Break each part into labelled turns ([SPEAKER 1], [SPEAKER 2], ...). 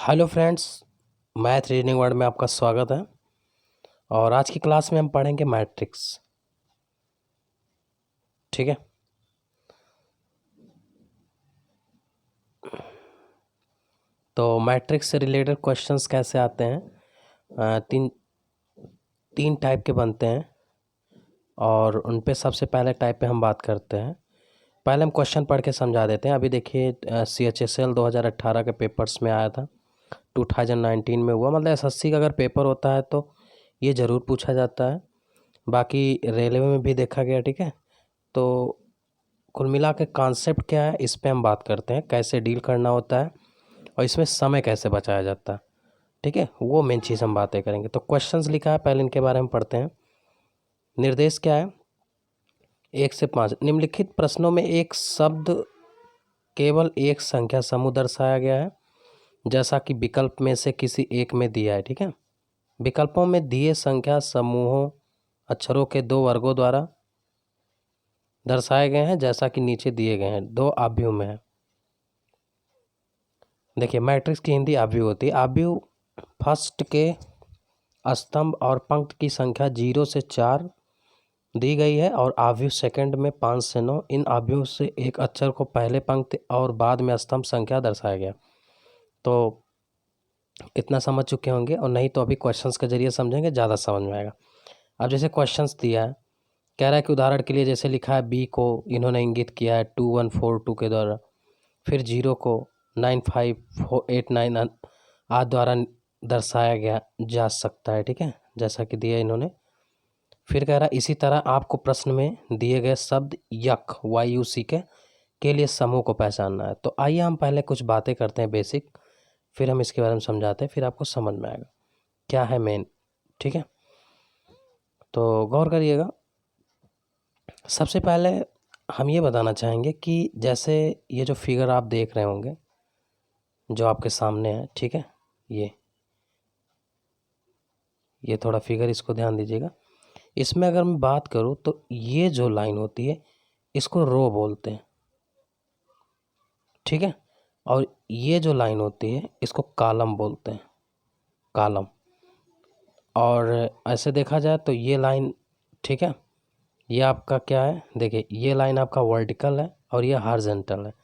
[SPEAKER 1] Hello friends, math reasoning word में आपका स्वागत है। और आज की क्लास में हम पढ़ेंगे मैट्रिक्स। ठीक है, तो मैट्रिक्स से रिलेटेड क्वेश्चंस कैसे आते हैं? तीन तीन टाइप के बनते हैं और उन पे सबसे पहले टाइप पे हम बात करते हैं। पहले हम क्वेश्चन पढ़ के समझा देते हैं। अभी देखिए, CHSL 2018 के पेपर्स में आया था, 2019 में हुआ। मतलब SSC का अगर पेपर होता है तो ये ज़रूर पूछा जाता है। बाकी रेलवे में भी देखा गया। ठीक है, तो कुल मिला के कॉन्सेप्ट क्या है, इस पे हम बात करते हैं। कैसे डील करना होता है और इसमें समय कैसे बचाया जाता है। ठीक है, वो मेन चीज़ हम बातें करेंगे। तो क्वेश्चंस लिखा है, पहले इनके बारे में पढ़ते हैं। निर्देश क्या है? 1 से 5 निम्नलिखित प्रश्नों में एक शब्द केवल एक संख्या समूह दर्शाया गया है, जैसा कि विकल्प में से किसी एक में दिया है। ठीक है, विकल्पों में दिए संख्या समूहों अक्षरों के 2 वर्गों द्वारा दर्शाए गए हैं, जैसा कि नीचे दिए गए हैं। 2 आव्यूह में है। देखिए, मैट्रिक्स की हिंदी आव्यूह होती है। आव्यूह फर्स्ट के स्तंभ और पंक्ति की संख्या 0 से 4 दी गई है और आव्यूह सेकंड में 5 से 9। इन आव्यूह से एक अक्षर को पहले पंक्ति और बाद में स्तंभ संख्या दर्शाया गया। तो इतना समझ चुके होंगे, और नहीं तो अभी क्वेश्चंस के जरिए समझेंगे, ज़्यादा समझ में आएगा। अब जैसे क्वेश्चंस दिया है, कह रहा है कि उदाहरण के लिए जैसे लिखा है, बी को इन्होंने इंगित किया है 2142 के द्वारा, फिर 0 को 95489 आदि द्वारा दर्शाया गया जा सकता है। ठीक है, जैसा कि दिया इन्होंने। फिर कह रहा है इसी तरह आपको प्रश्न में दिए गए शब्द यक YUC के लिए समूह को पहचानना है। तो आइए हम पहले कुछ बातें करते हैं बेसिक, फिर हम इसके बारे में समझाते हैं, फिर आपको समझ में आएगा क्या है मेन। ठीक है, तो गौर करिएगा। सबसे पहले हम ये बताना चाहेंगे कि जैसे ये जो फिगर आप देख रहे होंगे, जो आपके सामने है, ठीक है, ये थोड़ा फिगर, इसको ध्यान दीजिएगा। इसमें अगर मैं बात करूँ तो ये जो लाइन होती है इसको रो बोलते हैं। ठीक है, और ये जो लाइन होती है इसको कॉलम बोलते हैं, कॉलम। और ऐसे देखा जाए तो ये लाइन, ठीक है, ये आपका क्या है? देखिए, ये लाइन आपका वर्टिकल है और ये हॉरिजॉन्टल है।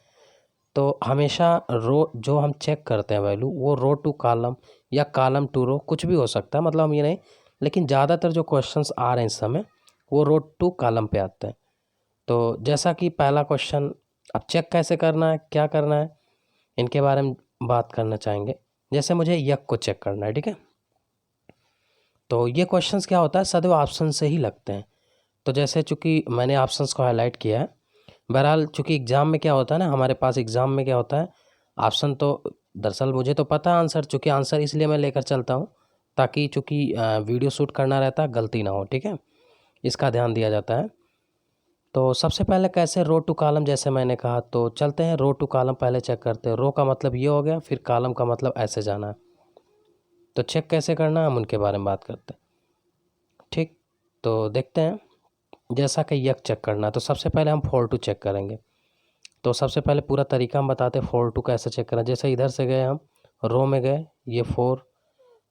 [SPEAKER 1] तो हमेशा रो जो हम चेक करते हैं वैल्यू, वो रो टू कॉलम या कॉलम टू रो कुछ भी हो सकता है, मतलब हम ये नहीं, लेकिन ज़्यादातर जो क्वेश्चंस आ रहे हैं इस समय वो रो टू कॉलम पे आते हैं। तो जैसा कि पहला क्वेश्चन, अब चेक कैसे करना है, क्या करना है, इनके बारे में बात करना चाहेंगे। जैसे मुझे यक को चेक करना है, ठीक है, तो ये क्वेश्चंस क्या होता है, सदैव ऑप्शन से ही लगते हैं। तो जैसे चूँकि मैंने ऑप्शंस को हाईलाइट किया है, बहरहाल चूँकि एग्ज़ाम में क्या होता है ना, हमारे पास एग्ज़ाम में क्या होता है, ऑप्शन तो दरअसल मुझे तो पता है आंसर, चूँकि आंसर इसलिए मैं लेकर चलता हूँ ताकि चूँकि वीडियो शूट करना रहता है, गलती ना हो। ठीक है, इसका ध्यान दिया जाता है। तो सबसे पहले कैसे रो टू कॉलम, जैसे मैंने कहा, तो चलते हैं रो टू कॉलम पहले चेक करते हैं। रो का मतलब ये हो गया, फिर कॉलम का मतलब ऐसे जाना है। तो चेक कैसे करना है, हम उनके बारे में बात करते हैं। ठीक, तो देखते हैं। जैसा कि यक चेक करना है तो सबसे पहले हम 4 2 चेक करेंगे। तो सबसे पहले पूरा तरीका हम बताते हैं 4 2 कैसे चेक करना है। जैसे इधर से गए हम, रो में गए, ये 4,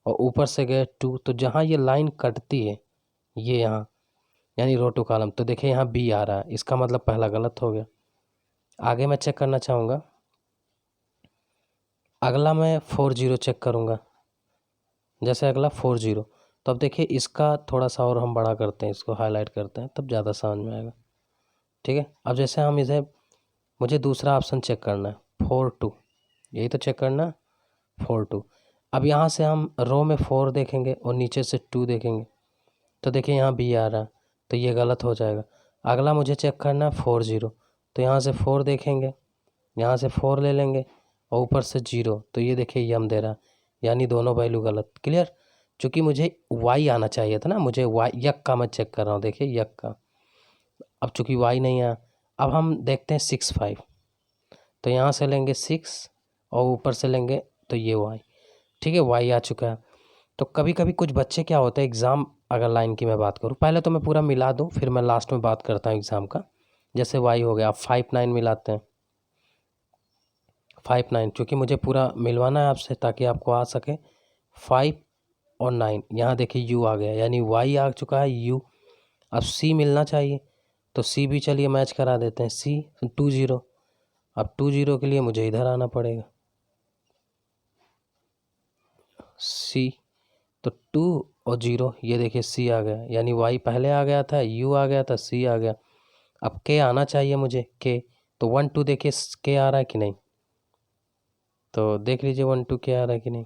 [SPEAKER 1] और ऊपर से गए 2, तो जहाँ ये लाइन कटती है, ये यहाँ, यानी रो टू कॉलम, तो देखिए यहाँ बी आ रहा है, इसका मतलब पहला गलत हो गया। आगे मैं चेक करना चाहूँगा, अगला मैं 4 0 चेक करूँगा। जैसे अगला 4 0, तो अब देखिए इसका थोड़ा सा और हम बड़ा करते हैं, इसको हाईलाइट करते हैं, तब ज़्यादा समझ में आएगा। ठीक है, अब जैसे हम इसे, मुझे दूसरा ऑप्शन चेक करना है 4 2, यही तो चेक करना है 4 2। अब यहाँ से हम रो में 4 देखेंगे और नीचे से 2 देखेंगे, तो देखिए यहाँ बी आ रहा है, तो ये गलत हो जाएगा। अगला मुझे चेक करना है 4 0, तो यहाँ से 4 देखेंगे, यहाँ से 4 ले लेंगे और ऊपर से 0, तो ये देखिए यम दे रहा है, यानी दोनों वैल्यू गलत। क्लियर? चूँकि मुझे वाई आना चाहिए था ना, मुझे वाई, यक का मैं चेक कर रहा हूँ, देखिए यक का। अब चूँकि वाई नहीं आया, अब हम देखते हैं 6 5, तो यहाँ से लेंगे 6 और ऊपर से लेंगे तो ये वाई। ठीक है, वाई आ चुका है। तो कभी कभी कुछ बच्चे क्या होता है, एग्ज़ाम अगर लाइन की मैं बात करूँ, पहले तो मैं पूरा मिला दूँ, फिर मैं लास्ट में बात करता हूँ एग्ज़ाम का। जैसे वाई हो गया, आप 5 9 मिलाते हैं, 5 9, चूँकि मुझे पूरा मिलवाना है आपसे ताकि आपको आ सके। 5 और 9, यहाँ देखिए यू आ गया, यानी वाई आ चुका है, यू। अब सी मिलना चाहिए, तो सी भी चलिए मैच करा देते हैं। सी 2 0, अब 2 0 के लिए मुझे इधर आना पड़ेगा। सी तो 2 और 0, ये देखिए सी आ गया, यानी वाई पहले आ गया था, यू आ गया था, सी आ गया। अब के आना चाहिए मुझे, के। तो 1 2 देखिए के आ रहा है कि नहीं, तो देख लीजिए 1 2 के आ रहा है कि नहीं।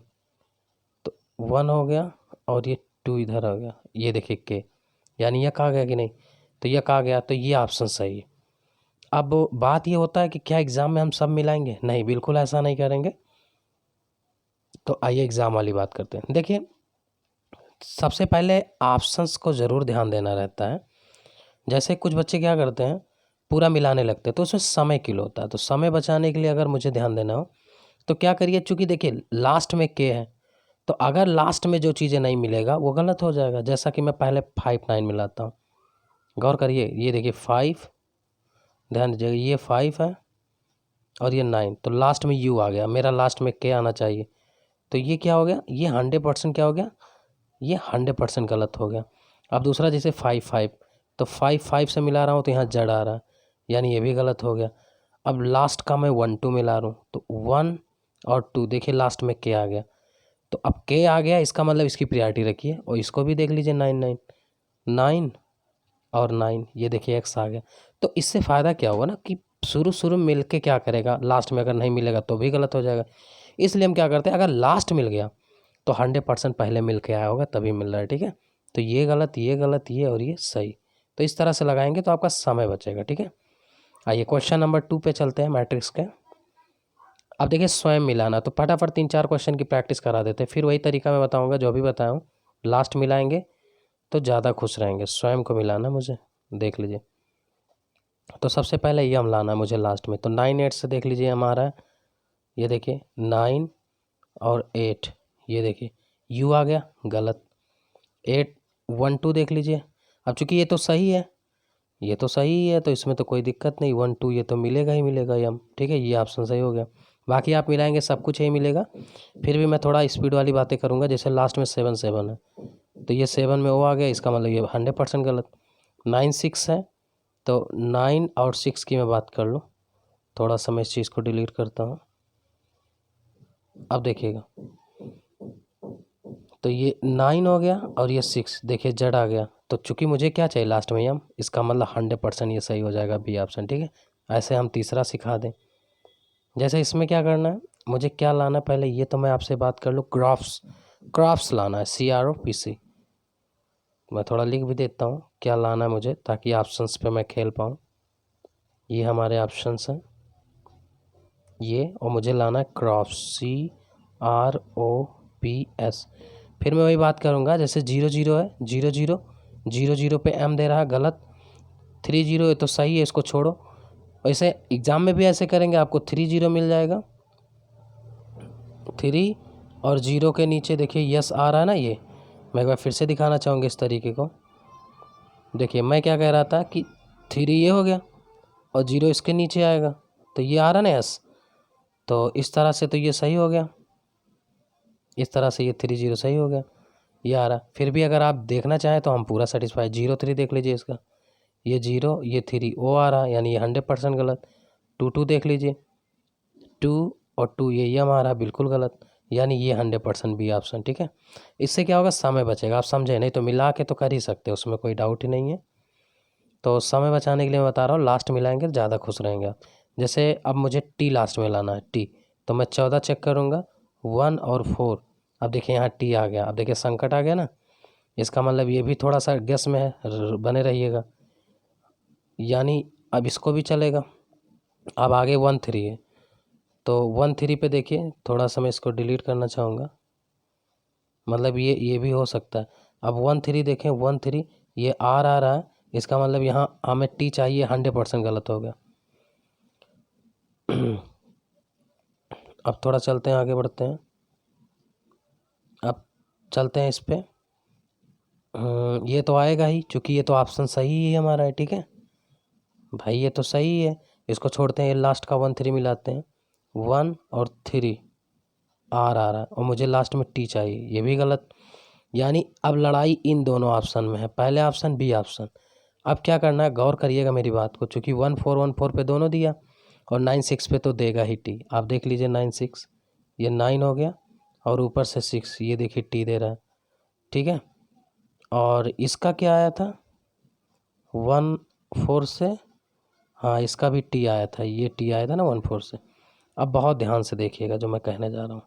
[SPEAKER 1] तो 1 हो गया और ये 2 इधर आ गया, ये देखिए के, यानी यह आ गया कि नहीं, तो यह आ गया, तो ये ऑप्शन सही है। अब बात ये होता है कि क्या एग्ज़ाम में हम सब मिलाएंगे? नहीं, बिल्कुल ऐसा नहीं करेंगे। तो आइए एग्ज़ाम वाली बात करते हैं। देखिए, सबसे पहले ऑप्शंस को ज़रूर ध्यान देना रहता है। जैसे कुछ बच्चे क्या करते हैं, पूरा मिलाने लगते हैं, तो उसमें समय किल होता है। तो समय बचाने के लिए अगर मुझे ध्यान देना हो तो क्या करिए, चूँकि देखिए लास्ट में के है, तो अगर लास्ट में जो चीज़ें नहीं मिलेगा वो गलत हो जाएगा। जैसा कि मैं पहले 5 9 मिलाता हूँ, गौर करिए, ये देखिए 5, ध्यान दीजिएगा, ये 5 है और ये 9, तो लास्ट में यू आ गया, मेरा लास्ट में के आना चाहिए। तो ये क्या हो गया, ये 100% क्या हो गया, ये 100% गलत हो गया। अब दूसरा जैसे 5 5, तो 5 5 से मिला रहा हूँ तो यहाँ जड़ आ रहा है, यानी ये भी गलत हो गया। अब लास्ट का मैं 1 2 मिला रहा हूँ, तो 1 और 2, देखिए लास्ट में के आ गया, तो अब के आ गया, इसका मतलब इसकी प्रायोरिटी रखिए। और इसको भी देख लीजिए, 9 9 9 और 9, ये देखिए एक्स आ गया। तो इससे फ़ायदा क्या होगा ना कि शुरू में मिल के क्या करेगा, लास्ट में अगर नहीं मिलेगा तो भी गलत हो जाएगा। इसलिए हम क्या करते हैं, अगर लास्ट मिल गया तो 100% पहले मिल के आया होगा तभी मिल रहा है, ठीक है। तो ये गलत, ये गलत, ये और ये सही। तो इस तरह से लगाएंगे तो आपका समय बचेगा, ठीक है। आइए क्वेश्चन नंबर 2 पे चलते हैं, मैट्रिक्स के। अब देखिए स्वयं मिलाना, तो फटाफट 3 4 क्वेश्चन की प्रैक्टिस करा देते हैं, फिर वही तरीका मैं बताऊँगा जो अभी बताया हूँ। लास्ट मिलाएंगे तो ज़्यादा खुश रहेंगे। स्वयं को मिलाना मुझे, देख लीजिए। तो सबसे पहले ये हम लाना है मुझे लास्ट में, तो 9 8 से देख लीजिए हमारा, ये देखिए 9 और 8, ये देखिए यू आ गया, गलत। 8 1 2 देख लीजिए, अब चूंकि ये तो सही है, ये तो सही है, तो इसमें तो कोई दिक्कत नहीं, 1 2 ये तो मिलेगा ही मिलेगा यम, ठीक है, ये ऑप्शन सही हो गया। बाकी आप मिलाएंगे सब कुछ यही मिलेगा। फिर भी मैं थोड़ा स्पीड वाली बातें करूँगा, जैसे लास्ट में 7 7 है, तो ये 7 में वो आ गया, इसका मतलब ये 100% गलत। 9 6 है, तो 9 और 6 की मैं बात कर लूँ, थोड़ा सा मैं इस चीज़ को डिलीट करता हूँ। अब देखिएगा, तो ये 9 हो गया और ये 6, देखिए जड़ आ गया, तो चूंकि मुझे क्या चाहिए लास्ट में यम, इसका मतलब 100% ये सही हो जाएगा, बी ऑप्शन, ठीक है। ऐसे हम तीसरा सिखा दें। जैसे इसमें क्या करना है, मुझे क्या लाना है पहले, ये तो मैं आपसे बात कर लूँ, क्राफ्ट्स लाना है, CROPC। मैं थोड़ा लिख भी देता हूँ क्या लाना है मुझे, ताकि ऑप्शंस पे मैं खेल पाऊँ। ये हमारे ऑप्शंस हैं ये, और मुझे लाना है क्राफ्ट्स, CROPS। फिर मैं वही बात करूँगा, जैसे 0 0 है, 0 0 0 0 पे m दे रहा है, गलत। 3 0 है तो सही है, इसको छोड़ो। वैसे एग्ज़ाम में भी ऐसे करेंगे, आपको 3 0 मिल जाएगा, 3 और 0 के नीचे देखिए यस आ रहा है ना, ये मैं एक बार फिर से दिखाना चाहूँगा इस तरीके को। देखिए मैं क्या कह रहा था कि 3 ये हो गया और 0 इसके नीचे आएगा, तो ये आ रहा ना यस, तो इस तरह से तो ये सही हो गया, इस तरह से ये 3 0 सही हो गया, ये आ रहा। फिर भी अगर आप देखना चाहें तो हम पूरा सेटिस्फाई, 0 3 देख लीजिए इसका, ये 0 ये 3 ओ आ रहा, यानी ये 100% गलत। 2 2 देख लीजिए, 2 और 2 ये हमारा बिल्कुल गलत, यानी ये 100% बी ऑप्शन, ठीक है। इससे क्या होगा, समय बचेगा, आप समझे, नहीं तो मिला के तो कर ही सकते, उसमें कोई डाउट ही नहीं है। तो समय बचाने के लिए मैं बता रहा हूँ, लास्ट मिलाएंगे तो ज़्यादा खुश रहेंगे आप। जैसे अब मुझे टी लास्ट में लाना है, टी, तो मैं 14 चेक करूँगा, 1 और 4। अब देखिए यहाँ टी आ गया, अब देखिए संकट आ गया ना, इसका मतलब ये भी थोड़ा सा गेस में है, बने रहिएगा, यानी अब इसको भी चलेगा। अब आगे 1 3 है, तो 1 3 पे देखिए, थोड़ा सा मैं इसको डिलीट करना चाहूँगा, मतलब ये भी हो सकता है। अब 1 3 देखें, 1 3 ये आर आ रहा है, इसका मतलब यहाँ हमें टी चाहिए, 100% गलत हो गया। अब थोड़ा चलते हैं, आगे बढ़ते हैं, अब चलते हैं इस पे। ये तो आएगा ही, क्योंकि ये तो ऑप्शन सही ही हमारा है, ठीक है भाई, ये तो सही है। इसको छोड़ते हैं, ये लास्ट का 1 3 मिलाते हैं, 1 और 3 आर आ रहा है और मुझे लास्ट में टी चाहिए, ये भी गलत। यानी अब लड़ाई इन दोनों ऑप्शन में है, पहले ऑप्शन बी ऑप्शन। अब क्या करना है, गौर करिएगा मेरी बात को, चूँकि 1414 पे दोनों दिया और 96 पे तो देगा ही टी। आप देख लीजिए 96, ये 9 हो गया और ऊपर से 6, ये देखिए टी दे रहा है, ठीक है। और इसका क्या आया था 14 से, हाँ इसका भी टी आया था, ये टी आया था ना 14 से। अब बहुत ध्यान से देखिएगा जो मैं कहने जा रहा हूँ,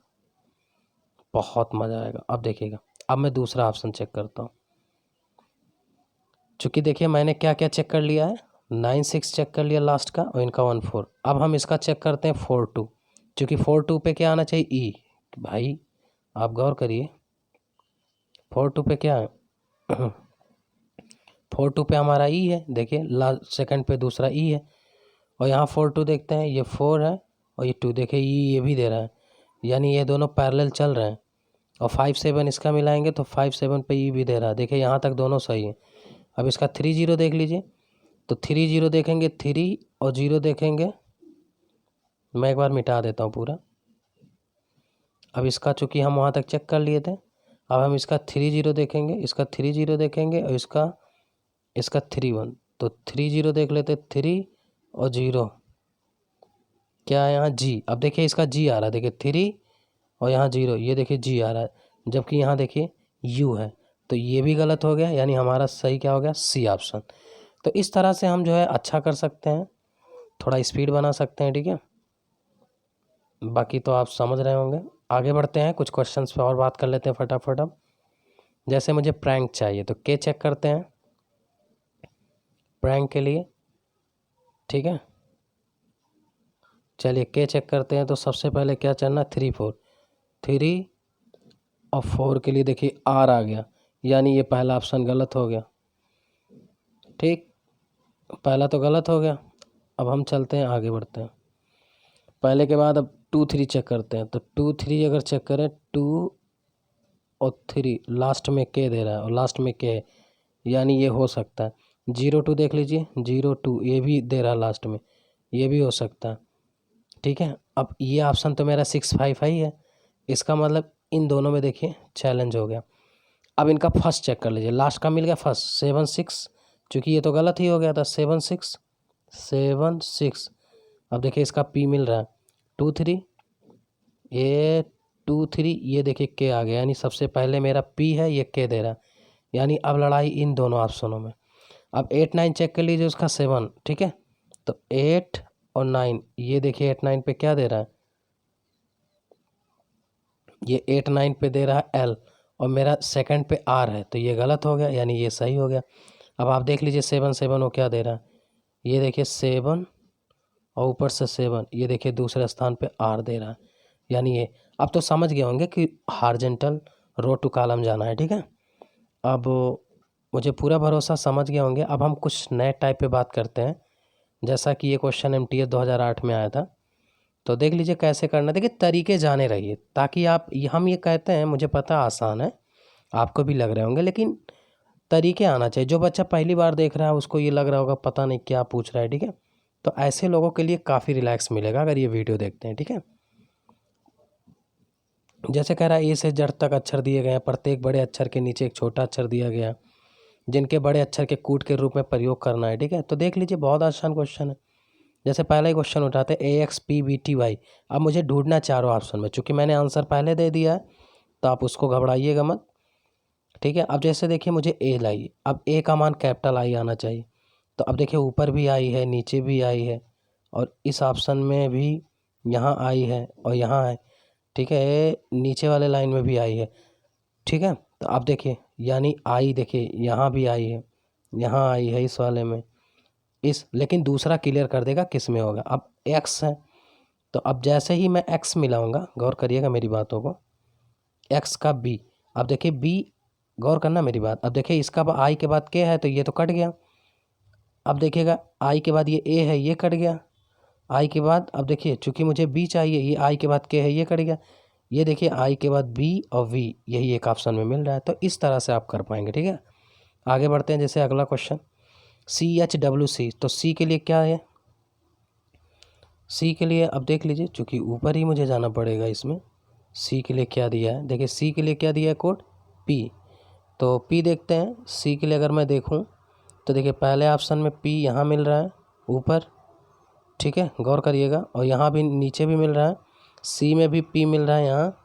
[SPEAKER 1] बहुत मज़ा आएगा। अब देखिएगा, अब मैं दूसरा ऑप्शन चेक करता हूँ। चूँकि देखिए मैंने क्या क्या चेक कर लिया है, 96 चेक कर लिया लास्ट का और इनका 14। अब हम इसका चेक करते हैं 42, चूँकि 42 पे क्या आना चाहिए ई। भाई आप गौर करिए 42 पे क्या है 42 पे हमारा ई है, देखिए लास्ट सेकंड पे दूसरा ई है। और यहाँ 42 देखते हैं, ये 4 है और ये 2, देखिए ई ये भी दे रहा है, यानी ये दोनों पैरेलल चल रहे हैं। और 5 7 इसका मिलाएंगे तो 5 7 पे ई भी दे रहा है, देखिए यहाँ तक दोनों सही है। अब इसका 3 0 देख लीजिए, तो 3 0 देखेंगे, 3 और 0 देखेंगे, मैं एक बार मिटा देता हूँ पूरा। अब इसका चूँकि हम वहाँ तक चेक कर लिए थे, अब हम इसका 3 0 देखेंगे, इसका 3 0 देखेंगे और इसका 3 1, तो 3 0 देख लेते, 3 और 0 क्या है यहाँ जी। अब देखिए इसका जी आ रहा है, देखिए 3 और यहाँ 0, ये देखिए जी आ रहा है, जबकि यहाँ देखिए यू है, तो ये भी गलत हो गया। यानी हमारा सही क्या हो गया, सी ऑप्शन। तो इस तरह से हम जो है अच्छा कर सकते हैं, थोड़ा स्पीड बना सकते हैं, ठीक है। बाकी तो आप समझ रहे होंगे। आगे बढ़ते हैं, कुछ क्वेश्चंस पे और बात कर लेते हैं फटाफट। अब जैसे मुझे प्रैंक चाहिए तो के चेक करते हैं प्रैंक के लिए, ठीक है। चलिए के चेक करते हैं, तो सबसे पहले क्या चलना, 3 4, 3 और 4 के लिए देखिए आर आ गया, यानी ये पहला ऑप्शन गलत हो गया, ठीक। पहला तो गलत हो गया। अब हम चलते हैं, आगे बढ़ते हैं। पहले के बाद अब 2 3 चेक करते हैं, तो 2 3 अगर चेक करें, 2 और 3 लास्ट में के दे रहा है और लास्ट में के है, यानी ये हो सकता है। 0 2 देख लीजिए, 0 2 ये भी दे रहा है लास्ट में, ये भी हो सकता है, ठीक है। अब ये ऑप्शन तो मेरा 6 5 ही है, इसका मतलब इन दोनों में देखिए चैलेंज हो गया। अब इनका फर्स्ट चेक कर लीजिए, लास्ट का मिल गया फर्स्ट 7 6, चूँकि ये तो गलत ही हो गया था, 7 6 7 6। अब देखिए इसका पी मिल रहा है 2 3, ये 2 3, ये देखिए के आ गया, यानी सबसे पहले मेरा पी है, ये के दे रहा है, यानी अब लड़ाई इन दोनों ऑप्शनों में। अब 8 9 चेक कर लीजिए, उसका 7, ठीक है। तो 8 और 9, ये देखिए 8 9 पे क्या दे रहा है, ये 8 9 पे दे रहा है एल और मेरा सेकंड पे आर है, तो ये गलत हो गया, यानी ये सही हो गया। अब आप देख लीजिए 7 7 वो क्या दे रहा है, ये देखिए 7 और ऊपर से 7, ये देखिए दूसरे स्थान पे आर दे रहा है, यानी ये। अब तो समझ गए होंगे कि हॉरिजॉन्टल रो टू कॉलम जाना है, ठीक है। अब मुझे पूरा भरोसा, समझ गए होंगे। अब हम कुछ नए टाइप पे बात करते हैं, जैसा कि ये क्वेश्चन MTS 2008 में आया था, तो देख लीजिए कैसे करना। देखिए तरीके जाने रहिए, ताकि आप हम ये कहते हैं, मुझे पता आसान है, आपको भी लग रहे होंगे, लेकिन तरीके आना चाहिए। जो बच्चा पहली बार देख रहा है उसको ये लग रहा होगा पता नहीं क्या पूछ रहा है, ठीक है। तो ऐसे लोगों के लिए काफ़ी रिलैक्स मिलेगा अगर ये वीडियो देखते हैं, ठीक है। जैसे कह रहा है ए से जेड तक अक्षर दिए गए हैं, प्रत्येक बड़े अक्षर के नीचे एक छोटा अक्षर दिया गया, जिनके बड़े अक्षर के कूट के रूप में प्रयोग करना है, ठीक है। तो देख लीजिए बहुत आसान क्वेश्चन है। जैसे पहला ही क्वेश्चन उठाते हैं AXPBTY। अब मुझे ढूंढना चारों ऑप्शन में, चूँकि मैंने आंसर पहले दे दिया है तो आप उसको घबराइएगा मत, ठीक है। अब जैसे देखिए मुझे ए लाइए, अब ए का मान कैपिटल आई आना चाहिए, तो अब देखिए ऊपर भी आई है, नीचे भी आई है, और इस ऑप्शन में भी यहाँ आई है और यहाँ है, ठीक है। नीचे वाले लाइन में भी आई है, ठीक है। तो अब देखिए यानी आई, देखिए यहाँ भी आई है, यहाँ आई है इस वाले में, लेकिन दूसरा क्लियर कर देगा किस में होगा। अब एक्स है, तो अब जैसे ही मैं एक्स मिलाऊंगा, गौर करिएगा मेरी बातों को, एक्स का बी, अब देखिए बी, गौर करना मेरी बात। अब देखिए इसका आई के बाद के है, तो ये तो कट गया। अब देखिएगा आई के बाद ये ए है, ये कट गया। आई के बाद अब देखिए चूँकि मुझे बी चाहिए, ये आई के बाद के है, ये कट गया। ये देखिए आई के बाद बी और वी, यही एक ऑप्शन में मिल रहा है। तो इस तरह से आप कर पाएंगे, ठीक है। आगे बढ़ते हैं, जैसे अगला क्वेश्चन CHWC, तो सी के लिए क्या है, सी के लिए अब देख लीजिए, चूँकि ऊपर ही मुझे जाना पड़ेगा इसमें। सी के लिए क्या दिया है, देखिए सी के लिए क्या दिया है कोड पी। तो पी देखते हैं। सी के लिए अगर मैं देखूं तो देखिए पहले ऑप्शन में पी यहाँ मिल रहा है ऊपर, ठीक है, गौर करिएगा, और यहाँ भी नीचे भी मिल रहा है। सी में भी पी मिल रहा है यहाँ,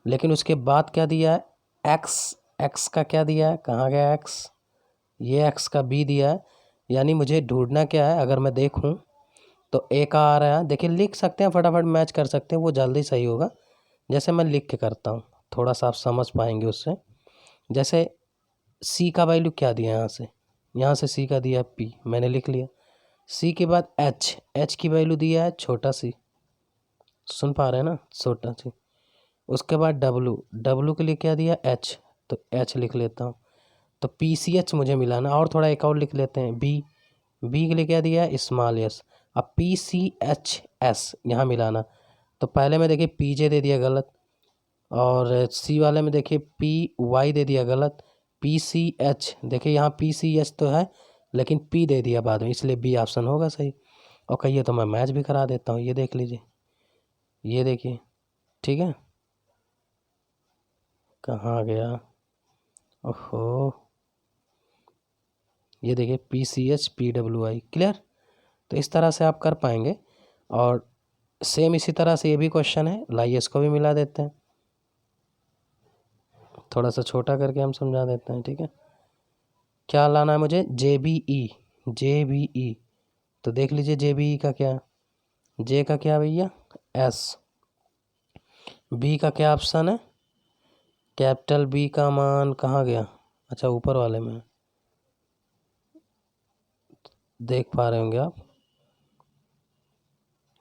[SPEAKER 1] लेकिन उसके बाद क्या दिया है एक्स। एक्स का क्या दिया है, कहाँ गया एक्स, ये एक्स का बी दिया है। यानी मुझे ढूंढना क्या है, अगर मैं देखूं तो ए का आ रहा है। देखिए लिख सकते हैं, फटाफट मैच कर सकते हैं, वो जल्दी सही होगा। जैसे मैं लिख के करता हूँ, थोड़ा सा आप समझ पाएंगे उससे। जैसे सी का वैल्यू क्या दिया है, यहाँ से सी का दिया है पी, मैंने लिख लिया। सी के बाद एच, एच की वैल्यू दिया है छोटा सी, सुन पा रहे हैं ना, छोटा सी। उसके बाद डब्लू, डब्लू के लिए क्या दिया एच, तो एच लिख लेता हूँ। तो पी सी एच मुझे मिला ना, और थोड़ा एक और लिख लेते हैं बी, बी के लिए क्या दिया है स्मॉल एस। अब पी सी एच एस यहाँ मिलाना, तो पहले में देखिए पी जे दे दिया गलत, और सी वाले में देखिए पी वाई दे दिया गलत। पी सी एच, देखिए यहाँ पी सी एच तो है लेकिन पी दे दिया बाद में, इसलिए बी ऑप्शन होगा सही। और कहिए तो मैं मैच भी करा देता हूँ, ये देख लीजिए, ये देखिए, ठीक है। कहाँ गया, ओहो, ये देखिए P C H P W I, clear. तो इस तरह से आप कर पाएंगे। और सेम इसी तरह से ये भी क्वेश्चन है, लाइए इसको भी मिला देते हैं, थोड़ा सा छोटा करके हम समझा देते हैं, ठीक है। क्या लाना है मुझे, जे बी ई, जे बी ई। तो देख लीजिए जे बी ई का क्या, जे का क्या भैया एस, बी का क्या ऑप्शन है, कैपिटल बी का मान कहाँ गया, अच्छा ऊपर वाले में देख पा रहे होंगे आप।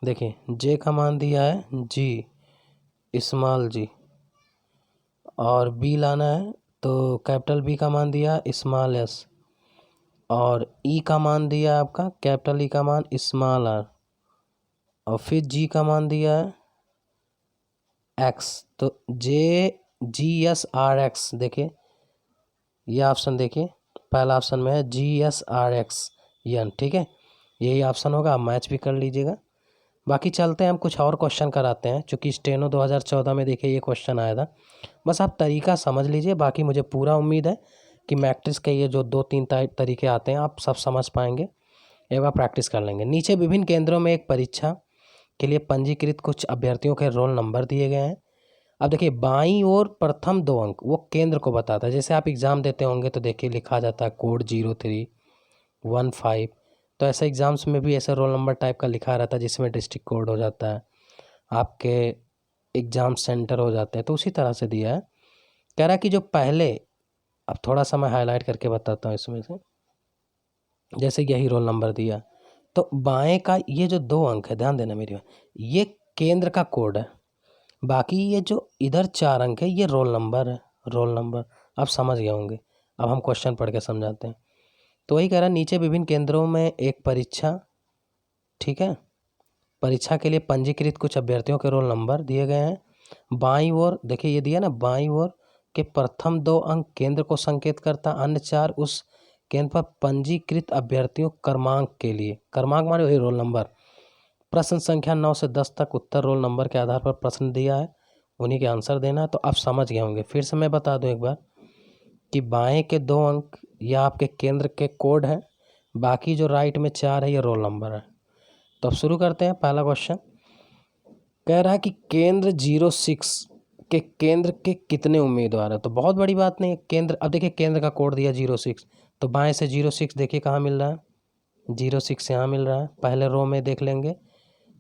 [SPEAKER 1] देखिए जे का मान दिया है जी, स्मॉल जी, और बी लाना है तो कैपिटल बी का मान दिया स्मॉल एस, और ई का मान दिया आपका कैपिटल ई का मान स्मॉल आर, और फिर जी का मान दिया है एक्स। तो J G S R X, देखिए ये ऑप्शन देखिए, पहला ऑप्शन में है G S R X N, ठीक है, यही ऑप्शन होगा। आप मैच भी कर लीजिएगा। बाकी चलते हैं, हम कुछ और क्वेश्चन कराते हैं, चूँकि स्टेनो 2014 में देखिए ये क्वेश्चन आया था। बस आप तरीका समझ लीजिए, बाकी मुझे पूरा उम्मीद है कि मैट्रिक्स के ये जो 2-3 तरीके आते हैं आप सब समझ पाएंगे, एक बार प्रैक्टिस कर लेंगे। नीचे विभिन्न केंद्रों में एक परीक्षा के लिए पंजीकृत कुछ अभ्यर्थियों के रोल नंबर दिए गए हैं। अब देखिए बाईं ओर प्रथम 2 अंक वो केंद्र को बताता है। जैसे आप एग्ज़ाम देते होंगे तो देखिए लिखा जाता है कोड 0315, तो ऐसे एग्ज़ाम्स में भी ऐसा रोल नंबर टाइप का लिखा रहता है जिसमें डिस्ट्रिक्ट कोड हो जाता है, आपके एग्ज़ाम सेंटर हो जाते हैं। तो उसी तरह से दिया है। कह रहा है कि जो पहले, अब थोड़ा सा मैं हाईलाइट करके बताता हूँ इसमें से, जैसे यही रोल नंबर दिया, तो बाएं का ये जो 2 अंक है, ध्यान देना मेरी बात, ये केंद्र का कोड है। बाकी ये जो इधर 4 अंक है ये रोल नंबर है, रोल नंबर। आप समझ गए होंगे। अब हम क्वेश्चन पढ़ के समझाते हैं। तो वही कह रहा है नीचे विभिन्न केंद्रों में एक परीक्षा, ठीक है, परीक्षा के लिए पंजीकृत कुछ अभ्यर्थियों के रोल नंबर दिए गए हैं। बाईं ओर देखिए ये दिया ना, बाईं ओर के प्रथम 2 अंक केंद्र को संकेत करता, अन्य 4 उस केंद्र पर पंजीकृत अभ्यर्थियों क्रमांक के लिए, क्रमांक माने वही रोल नंबर। प्रश्न संख्या 9 से 10 तक उत्तर रोल नंबर के आधार पर प्रश्न दिया है, उन्हीं के आंसर देना है। तो आप समझ गए होंगे। फिर से मैं बता दूं एक बार कि बाएं के 2 अंक या आपके केंद्र के कोड हैं, बाकी जो राइट में 4 है ये रोल नंबर है। तो अब शुरू करते हैं। पहला क्वेश्चन कह रहा है कि केंद्र 06 के केंद्र के कितने उम्मीदवार हैं। तो बहुत बड़ी बात नहीं है, केंद्र, अब देखिए केंद्र का कोड दिया 06, तो बाएं से 06 देखिए कहाँ मिल रहा है, 06 यहाँ मिल रहा है, पहले रो में देख लेंगे।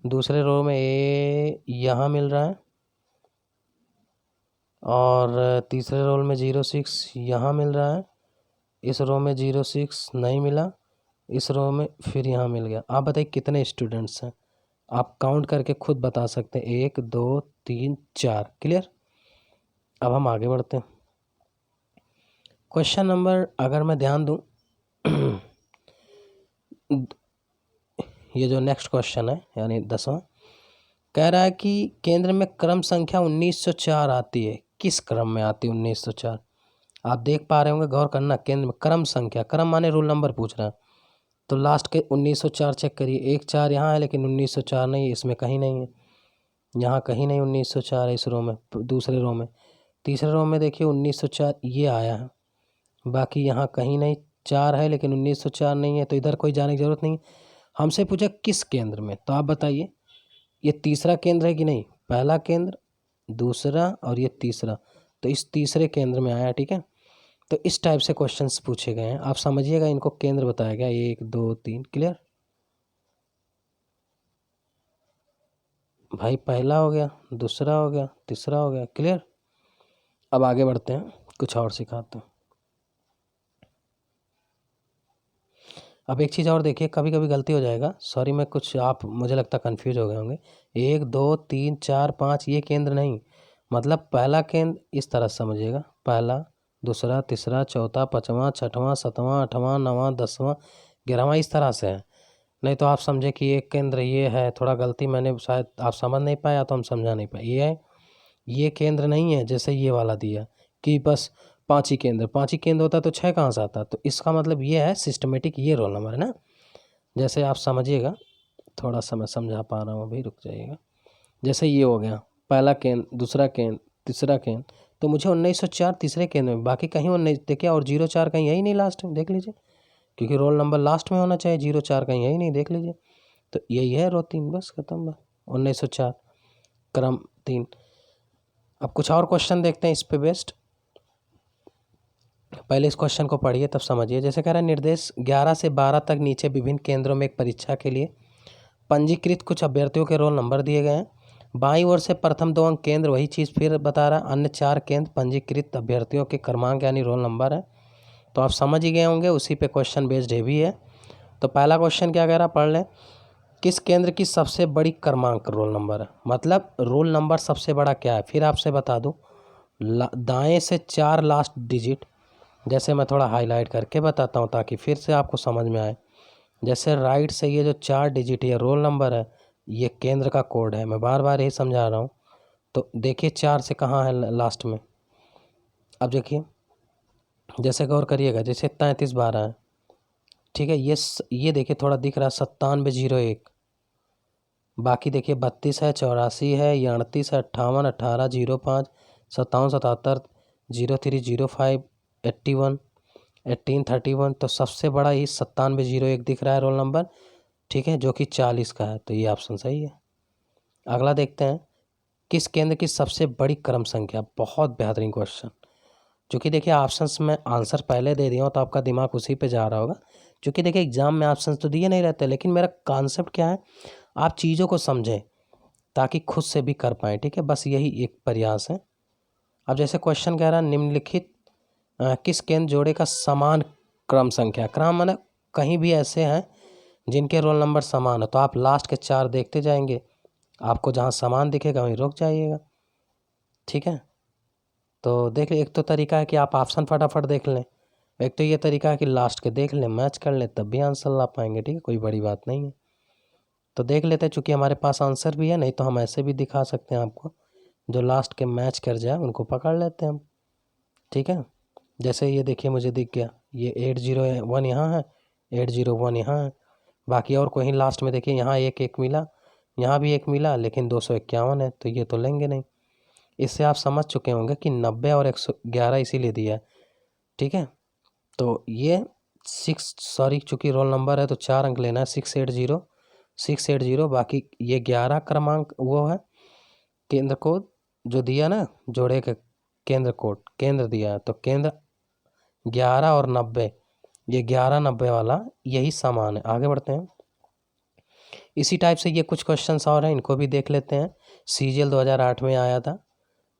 [SPEAKER 1] दूसरे रो में ए यहाँ मिल रहा है, और तीसरे रोल में 06 यहाँ मिल रहा है। इस रो में 06 नहीं मिला, इस रो में फिर यहाँ मिल गया। आप बताइए कितने स्टूडेंट्स हैं, आप काउंट करके खुद बता सकते हैं, 1 2 3 4, क्लियर। अब हम आगे बढ़ते हैं। क्वेश्चन नंबर अगर मैं ध्यान दूं ये जो नेक्स्ट क्वेश्चन है यानी 10वां, कह रहा है कि केंद्र में क्रम संख्या 1904 आती है, किस क्रम में आती है 1904। आप देख पा रहे होंगे, गौर करना, केंद्र में क्रम संख्या, क्रम माने रोल नंबर पूछ रहा है। तो लास्ट के 1904 चेक करिए, 1 4 यहाँ है लेकिन 1904 नहीं है, इसमें कहीं नहीं है, यहाँ कहीं नहीं 1904 है इस रो में, दूसरे रो में। तीसरे रो में देखिए 1904 ये आया है, बाकी यहाँ कहीं नहीं, 4 है लेकिन 1904 नहीं है, तो इधर कोई जाने की ज़रूरत नहीं है। हमसे पूछा किस केंद्र में, तो आप बताइए ये तीसरा केंद्र है कि नहीं, पहला केंद्र, दूसरा और ये तीसरा, तो इस तीसरे केंद्र में आया, ठीक है। तो इस टाइप से क्वेश्चंस पूछे गए हैं, आप समझिएगा, इनको केंद्र बताया गया, 1 2 3, क्लियर भाई, पहला हो गया, दूसरा हो गया, तीसरा हो गया, क्लियर। अब आगे बढ़ते हैं, कुछ और सिखाते हैं। अब एक चीज़ और देखिए, कभी कभी गलती हो जाएगा, सॉरी, मैं कुछ, आप मुझे लगता कंफ्यूज हो गए होंगे। 1 2 3 4 5 ये केंद्र नहीं, मतलब पहला केंद्र इस तरह से समझिएगा, पहला, दूसरा, तीसरा, चौथा, पाँचवां, छठवां, सातवां, आठवां, नवां, 10वां, 11वां, इस तरह से है। नहीं तो आप समझे कि एक केंद्र ये है, थोड़ा गलती मैंने, शायद आप समझ नहीं पाया तो हम समझा नहीं पाए, ये है, ये केंद्र नहीं है जैसे ये वाला दिया कि बस 5 ही केंद्र, 5 ही केंद्र होता तो 6 कहाँ से आता, तो इसका मतलब ये है सिस्टमेटिक, ये रोल नंबर है ना। जैसे आप समझिएगा, थोड़ा सा मैं समझा पा रहा हूँ अभी, रुक जाइएगा। जैसे ये हो गया पहला केंद्र, दूसरा केंद्र, तीसरा केंद्र, तो मुझे 1904 तीसरे केंद्र में, बाकी कहीं 19 देखिए, और 0 4 कहीं यही नहीं लास्ट में, देख लीजिए, क्योंकि रोल नंबर लास्ट में होना चाहिए, 0 4 कहीं यही नहीं, देख लीजिए। तो यही है रो 3, बस खत्म बात, 1904 क्रम 3। अब कुछ और क्वेश्चन देखते हैं इस पे बेस्ड, पहले इस क्वेश्चन को पढ़िए तब समझिए। जैसे कह रहा है, निर्देश 11 से 12 तक नीचे विभिन्न केंद्रों में एक परीक्षा के लिए पंजीकृत कुछ अभ्यर्थियों के रोल नंबर दिए गए हैं। बाईं ओर से प्रथम 2 अंक केंद्र, वही चीज़ फिर बता रहा है, अन्य 4 केंद्र पंजीकृत अभ्यर्थियों के क्रमांक यानी रोल नंबर है। तो आप समझ ही गए होंगे, उसी पे क्वेश्चन बेस्ड है भी है। तो पहला क्वेश्चन क्या कह रहा, पढ़ लें, किस केंद्र की सबसे बड़ी क्रमांक रोल नंबर है, मतलब रोल नंबर सबसे बड़ा क्या है। फिर आपसे बता दूं, दाएं से 4 लास्ट डिजिट, जैसे मैं थोड़ा हाईलाइट करके बताता हूं ताकि फिर से आपको समझ में आए। जैसे राइट से ये जो 4 डिजिट ये रोल नंबर है, ये केंद्र का कोड है, मैं बार बार यही समझा रहा हूँ। तो देखिए 4 से कहाँ है लास्ट में, अब देखिए, जैसे गौर करिएगा, जैसे 33 12 है, ठीक है, ये देखिए थोड़ा दिख रहा है 9701, बाकी देखिए 32 है, 84 है, 38 है, 58, 18, 05, 57, 77, 03, 05, 81, 18, 31, तो सबसे बड़ा ही 9701 दिख रहा है रोल नंबर, ठीक है, जो कि 40 का है, तो ये ऑप्शन सही है। अगला देखते हैं, किस केंद्र की सबसे बड़ी क्रम संख्या, बहुत बेहतरीन क्वेश्चन, क्योंकि देखिए ऑप्शंस में आंसर पहले दे दिया हूँ तो आपका दिमाग उसी पे जा रहा होगा, क्योंकि देखिए एग्जाम में ऑप्शंस तो दिए नहीं रहते, लेकिन मेरा कॉन्सेप्ट क्या है, आप चीज़ों को समझें ताकि खुद से भी कर पाएँ, ठीक है, बस यही एक प्रयास है। अब जैसे क्वेश्चन कह रहा है, निम्नलिखित किस केंद्र जोड़े का समान क्रम संख्या, क्रम माने कहीं भी ऐसे हैं जिनके रोल नंबर समान है, तो आप लास्ट के 4 देखते जाएंगे, आपको जहाँ समान दिखेगा वहीं रुक जाइएगा, ठीक है। तो देख ले, एक तो तरीका है कि आप ऑप्शन फटाफट देख लें, एक तो ये तरीका है कि लास्ट के देख लें, मैच कर लें, तब भी आंसर ला पाएंगे, ठीक है, कोई बड़ी बात नहीं है। तो देख लेते हैं, चूँकि हमारे पास आंसर भी है, नहीं तो हम ऐसे भी दिखा सकते हैं आपको, जो लास्ट के मैच कर जाए उनको पकड़ लेते हैं हम, ठीक है। जैसे ये देखिए मुझे दिख गया, ये 801 यहाँ है, 801 यहाँ है, बाकी और कोई लास्ट में देखिए, यहाँ एक एक मिला, यहाँ भी एक मिला, लेकिन 251 है, तो ये तो लेंगे नहीं। इससे आप समझ चुके होंगे कि 90 और 111 इसीलिए दिया है, ठीक है। तो ये 6, सॉरी, चूँकि रोल नंबर है तो 4 अंक लेना है, 680, बाकी ये 11 क्रमांक वो है केंद्र कोड जो दिया ना, जोड़े के केंद्र कोड, केंद्र दिया है, तो केंद्र 11 और 90, ये 11 90 वाला यही समान है। आगे बढ़ते हैं, इसी टाइप से ये कुछ क्वेश्चंस और हैं, इनको भी देख लेते हैं, सीजीएल 2008 में आया था,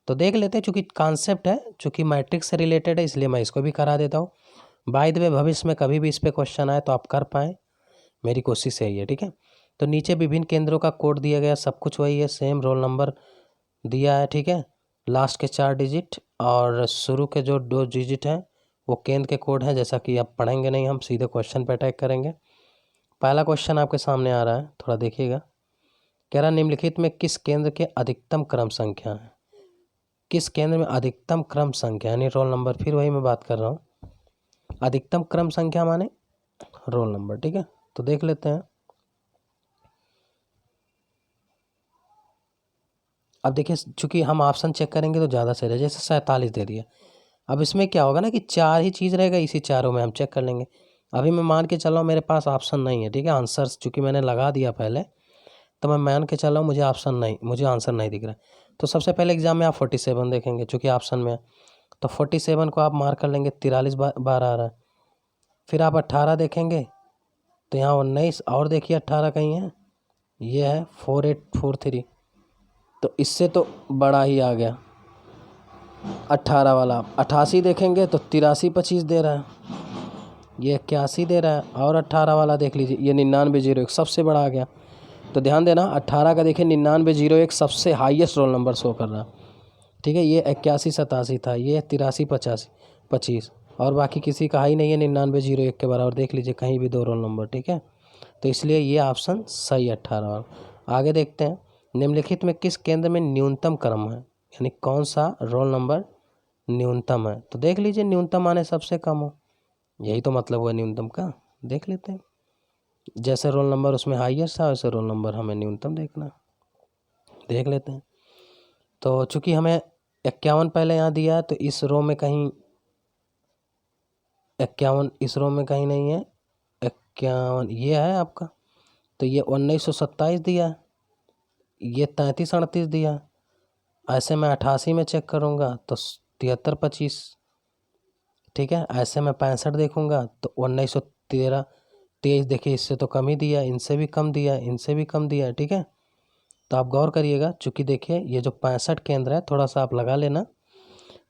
[SPEAKER 1] तो देख लेते हैं, चूँकि कॉन्सेप्ट है, चूँकि मैट्रिक्स से रिलेटेड है, इसलिए मैं इसको भी करा देता हूँ। बाय द वे, भविष्य में कभी भी इस पे क्वेश्चन आए तो आप कर पाएँ, मेरी कोशिश यही है, ठीक है। तो नीचे विभिन्न केंद्रों का कोड दिया गया, सब कुछ वही है, सेम रोल नंबर दिया है, ठीक है, लास्ट के 4 डिजिट और शुरू के जो 2 डिजिट हैं वो केंद्र के कोड हैं, जैसा कि आप पढ़ेंगे नहीं, हम सीधे क्वेश्चन पे अटैक करेंगे। पहला क्वेश्चन आपके सामने आ रहा है, थोड़ा देखिएगा, कह रहा निम्नलिखित में किस केंद्र के अधिकतम क्रम संख्या है, किस केंद्र में अधिकतम क्रम संख्या यानी रोल नंबर, फिर वही मैं बात कर रहा हूँ, अधिकतम क्रम संख्या माने रोल नंबर, ठीक है। तो देख लेते हैं। अब देखिए चूँकि हम ऑप्शन चेक करेंगे तो ज़्यादा सही रहेगा, जैसे 47 दे दिया। अब इसमें क्या होगा ना कि 4 ही चीज़ रहेगा, इसी चारों में हम चेक कर लेंगे। अभी मैं मान के चल रहा हूँ मेरे पास ऑप्शन नहीं है, ठीक है, आंसर्स चूँकि मैंने लगा दिया पहले, तो मैं मान के चल रहा हूँ मुझे आंसर नहीं दिख रहा है। तो सबसे पहले एग्जाम में आप 47 देखेंगे, चूँकि ऑप्शन में है तो 47 को आप मार्क कर लेंगे, 43 बार आ रहा है। फिर आप 18 देखेंगे तो यहाँ 19, और देखिए 18 कहीं है, ये है 4843, तो इससे तो बड़ा ही आ गया 18 वाला। 88 देखेंगे तो 8325 दे रहा है, ये 81 दे रहा है, और 18 वाला देख लीजिए, ये 9901 सबसे बड़ा आ गया। तो ध्यान देना 18 का देखिए 9901 सबसे हाईएस्ट रोल नंबर शो कर रहा है, ठीक है। ये 8187 था, ये 8325, और बाकी किसी का ही नहीं है 9901 के बराबर, देख लीजिए कहीं भी 2 रोल नंबर, ठीक है। तो इसलिए ये ऑप्शन सही 18। और आगे देखते हैं, निम्नलिखित में किस केंद्र में न्यूनतम क्रम है, यानी कौन सा रोल नंबर न्यूनतम है। तो देख लीजिए न्यूनतम माने सबसे कम हो, यही तो मतलब हुआ न्यूनतम का। देख लेते हैं, जैसे रोल नंबर उसमें हाईएस्ट था वैसे रोल नंबर हमें न्यूनतम देखना, देख लेते हैं। तो चूंकि हमें 51 पहले यहाँ दिया है, तो इस रो में कहीं 51 इस रो में कहीं नहीं है, 51 ये है आपका, तो ये 1927 दिया है, ये 3338 दिया है। ऐसे मैं 88 में चेक करूँगा तो 7325, ठीक है। ऐसे मैं 65 देखूँगा तो 1923 देखिए, इससे तो कम ही दिया, इनसे भी कम दिया, इनसे भी कम दिया, ठीक है। तो आप गौर करिएगा, चूँकि देखिए ये जो 65 केंद्र है, थोड़ा सा आप लगा लेना,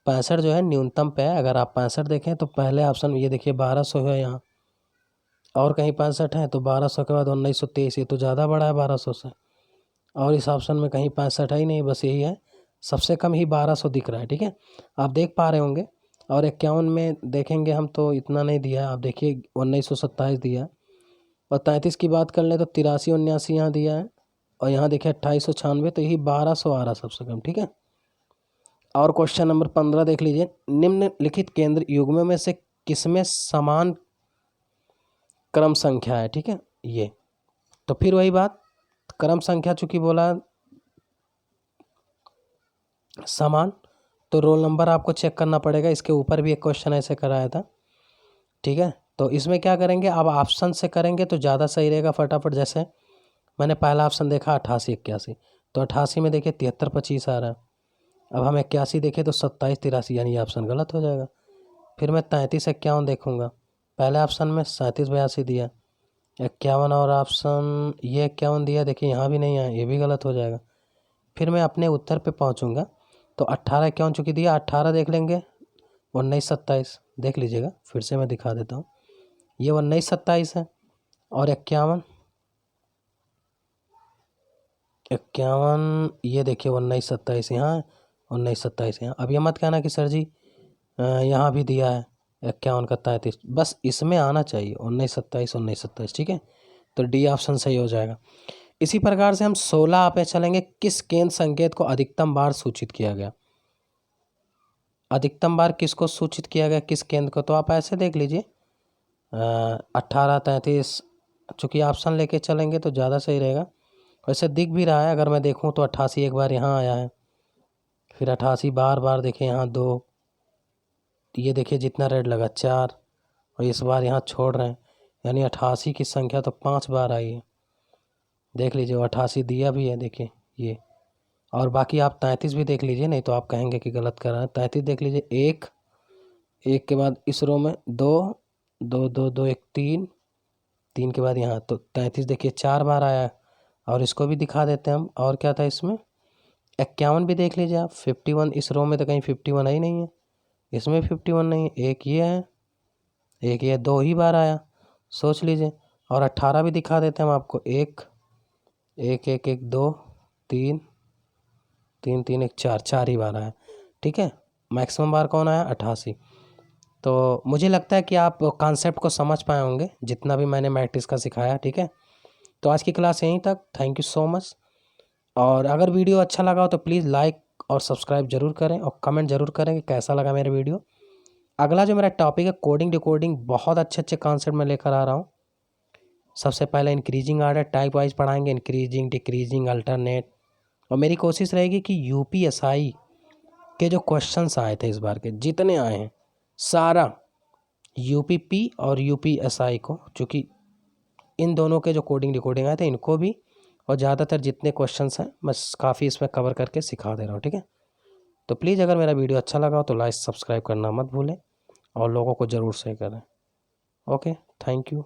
[SPEAKER 1] 65 जो है न्यूनतम पे है। अगर आप 65 देखें तो पहले ऑप्शन ये देखिए 1200 है यहाँ, और कहीं 65 है, तो 1200 के बाद 1923, ये तो ज़्यादा बड़ा है 1200 से, और इस ऑप्शन में कहीं 65 है ही नहीं, बस यही है, सबसे कम ही 1200 दिख रहा है, ठीक है, आप देख पा रहे होंगे। और 51 में देखेंगे हम तो इतना नहीं दिया है, आप देखिए 1927 दिया है। और 33 की बात कर लें तो 8379 यहाँ दिया है, और यहाँ देखिए 2896, तो यही 1200 आ रहा सबसे कम, ठीक है। और क्वेश्चन नंबर 15 देख लीजिए, निम्नलिखित केंद्र युग्मों में से किसमें समान क्रम संख्या है, ठीक है। ये तो फिर वही बात, क्रम संख्या चूंकि बोला समान, तो रोल नंबर आपको चेक करना पड़ेगा। इसके ऊपर भी एक क्वेश्चन ऐसे कराया था, ठीक है। तो इसमें क्या करेंगे, अब ऑप्शन से करेंगे तो ज़्यादा सही रहेगा फटाफट। जैसे मैंने पहला ऑप्शन देखा 8881, तो 88 में देखिए 7325 आ रहा है। अब हम 81 देखें तो 2783, यानी ये ऑप्शन गलत हो जाएगा। फिर मैं 3351 देखूंगा, पहले ऑप्शन में 3782 दिया, 51 और ऑप्शन ये 51 दिया, देखिए यहाँ भी नहीं आया, ये भी गलत हो जाएगा। फिर मैं अपने उत्तर पे पहुँचूँगा, तो 1851 चूँकि दिया, 18 देख लेंगे, 1927 देख लीजिएगा, फिर से मैं दिखा देता हूँ, ये 1927 है, और 51 ये देखिए 1927 यहाँ, 1927 यहाँ। अब ये मत कहना कि सर जी यहाँ भी दिया है 51 का 33, बस इसमें आना चाहिए 1927, ठीक है। तो डी ऑप्शन सही हो जाएगा। इसी प्रकार से हम 16 पे चलेंगे, किस केंद्र संकेत को अधिकतम बार सूचित किया गया। अधिकतम बार किसको सूचित किया गया, किस केंद्र को, तो आप ऐसे देख लीजिए 18, 33, चूँकि ऑप्शन लेके चलेंगे तो ज़्यादा सही रहेगा। वैसे दिख भी रहा है, अगर मैं देखूँ तो 88 एक बार यहाँ आया है, फिर 88 बार बार देखें यहाँ 2, ये देखिए जितना रेड लगा 4, और इस बार यहाँ छोड़ रहे हैं, यानी 88 की संख्या तो 5 बार आई है, देख लीजिए। 88 दिया भी है, देखिए ये। और बाकी आप 33 भी देख लीजिए, नहीं तो आप कहेंगे कि गलत कर रहे हैं। 33 देख लीजिए, एक के बाद इस रो में 2, 2, 2, 2, 1, 3, 3 के बाद यहाँ, तो 33 देखिए 4 बार आया है। और इसको भी दिखा देते हैं हम, और क्या था इसमें, 51 भी देख लीजिए आप, 51 इस रो में तो कहीं 51 ही नहीं है, इसमें 51 नहीं है, एक ये है, एक ये 2 ही बार आया, सोच लीजिए। और 18 भी दिखा देते हैं हम आपको, 1, 1, 1, 1, 2, 3, 3, 3, 1, 4, 4 ही बार आया, ठीक है। मैक्सिमम बार कौन आया, 88। तो मुझे लगता है कि आप कॉन्सेप्ट को समझ पाए होंगे, जितना भी मैंने मैट्रिक्स का सिखाया, ठीक है। तो आज की क्लास यहीं तक, थैंक यू सो मच। और अगर वीडियो अच्छा लगा हो तो प्लीज़ लाइक और सब्सक्राइब जरूर करें, और कमेंट जरूर करें कि कैसा लगा मेरा वीडियो। अगला जो मेरा टॉपिक है कोडिंग डिकोडिंग, बहुत अच्छे अच्छे कॉन्सेप्ट में लेकर आ रहा हूँ, सबसे पहले इंक्रीजिंग आर्डर टाइप वाइज पढ़ाएंगे, इंक्रीजिंग, डिक्रीजिंग, अल्टरनेट। और मेरी कोशिश रहेगी कि यूपीएसआई के जो क्वेश्चंस आए थे इस बार के, जितने आए हैं सारा यूपीपी और यूपीएसआई को, चूँकि इन दोनों के जो कोडिंग डिकोडिंग आए थे इनको भी, और ज़्यादातर जितने क्वेश्चंस हैं मैं काफ़ी इसमें कवर करके सिखा दे रहा हूँ, ठीक है। तो प्लीज़ अगर मेरा वीडियो अच्छा लगा हो तो लाइक सब्सक्राइब करना मत भूलें और लोगों को ज़रूर शेयर करें। Okay, thank you.